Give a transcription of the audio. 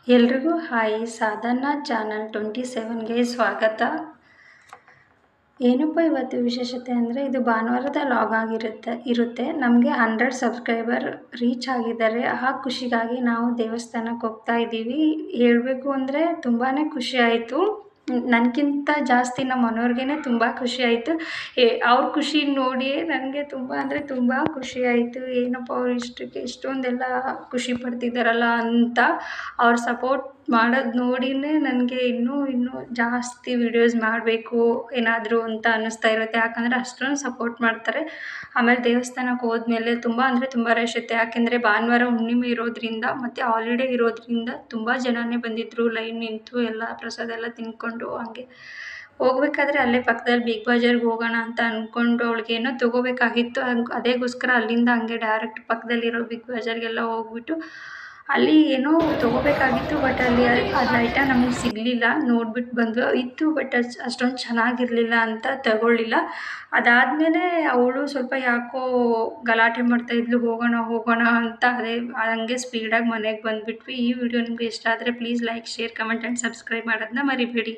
ಎಲ್ರಿಗೂ ಹಾಯ್ ಸಾಧನಾ ಚಾನಲ್ 27ಗೆ ಸ್ವಾಗತ. ಏನಪ್ಪ ಇವತ್ತು ವಿಶೇಷತೆ ಅಂದರೆ ಇದು ಭಾನುವಾರದ ಲಾಗ್ ಇರುತ್ತೆ. ನಮಗೆ 100 ಸಬ್ಸ್ಕ್ರೈಬರ್ ರೀಚ್ ಆಗಿದ್ದಾರೆ. ಆ ಖುಷಿಗಾಗಿ ನಾವು ದೇವಸ್ಥಾನಕ್ಕೆ ಹೋಗ್ತಾ ಇದ್ದೀವಿ. ಹೇಳಬೇಕು ಅಂದರೆ ತುಂಬಾ ಖುಷಿ ಆಯಿತು. ನನಗಿಂತ ಜಾಸ್ತಿ ನಮ್ಮ ಮನೆಯವ್ರಿಗೇ ತುಂಬ ಖುಷಿ ಆಯಿತು. ಅವ್ರ ಖುಷಿ ನೋಡಿಯೇ ನನಗೆ ತುಂಬ ಅಂದರೆ ತುಂಬ ಖುಷಿ ಆಯಿತು. ಏನಪ್ಪ ಅವ್ರು ಇಷ್ಟೊಂದೆಲ್ಲ ಖುಷಿ ಪಡ್ತಿದ್ದಾರಲ್ಲ ಅಂತ. ಅವ್ರ ಸಪೋರ್ಟ್ ಮಾಡೋದು ನೋಡಿಯೇ ನನಗೆ ಇನ್ನೂ ಜಾಸ್ತಿ ವೀಡಿಯೋಸ್ ಮಾಡಬೇಕು ಏನಾದರೂ ಅಂತ ಅನ್ನಿಸ್ತಾ ಇರುತ್ತೆ. ಯಾಕಂದರೆ ಅಷ್ಟೊಂದು ಸಪೋರ್ಟ್ ಮಾಡ್ತಾರೆ. ಆಮೇಲೆ ದೇವಸ್ಥಾನಕ್ಕೆ ಹೋದ್ಮೇಲೆ ತುಂಬ ಅಂದರೆ ತುಂಬ ರಶ್ ಇರುತ್ತೆ. ಯಾಕೆಂದರೆ ಭಾನುವಾರ ಹುಣ್ಣಿಮೆ ಇರೋದ್ರಿಂದ ಮತ್ತು ಹಾಲಿಡೇ ಇರೋದ್ರಿಂದ ತುಂಬ ಜನನೇ ಬಂದಿದ್ದರು. ಲೈನ್ ನಿಂತು ಎಲ್ಲ ಪ್ರಸಾದ ಎಲ್ಲ ತಿಂದ್ಕೊಂಡು ಹಂಗೆ ಹೋಗ್ಬೇಕಾದ್ರೆ ಅಲ್ಲೇ ಪಕ್ಕದಲ್ಲಿ ಬಿಗ್ ಬಜಾರ್ಗೆ ಹೋಗೋಣ ಅಂತ ಅಂದ್ಕೊಂಡು ಅವಳಿಗೇನೋ ತೊಗೋಬೇಕಾಗಿತ್ತು. ಅದೇಗೋಸ್ಕರ ಅಲ್ಲಿಂದ ಹಂಗೆ ಡೈರೆಕ್ಟ್ ಪಕ್ಕದಲ್ಲಿರೋ ಬಿಗ್ ಬಜಾರ್ಗೆಲ್ಲ ಹೋಗ್ಬಿಟ್ಟು ಅಲ್ಲಿ ಏನೋ ತೊಗೋಬೇಕಾಗಿತ್ತು. ಬಟ್ ಅಲ್ಲಿ ಅದು ಐಟಮ್ ನಮಗೆ ಸಿಗಲಿಲ್ಲ. ನೋಡ್ಬಿಟ್ಟು ಬಂದು ಇತ್ತು, ಬಟ್ ಅಷ್ಟೊಂದು ಚೆನ್ನಾಗಿರಲಿಲ್ಲ ಅಂತ ತಗೊಳ್ಳಿಲ್ಲ. ಅದಾದಮೇಲೆ ಅವಳು ಸ್ವಲ್ಪ ಯಾಕೋ ಗಲಾಟೆ ಮಾಡ್ತಾಯಿದ್ಲು, ಹೋಗೋಣ ಅಂತ. ಹಂಗೆ ಸ್ಪೀಡಾಗಿ ಮನೆಗೆ ಬಂದುಬಿಟ್ವಿ. ಈ ವಿಡಿಯೋ ನಿಮಗೆ ಇಷ್ಟ ಆದರೆ please like, share, comment and subscribe ಮಾಡೋದನ್ನ ಮರಿಬೇಡಿ.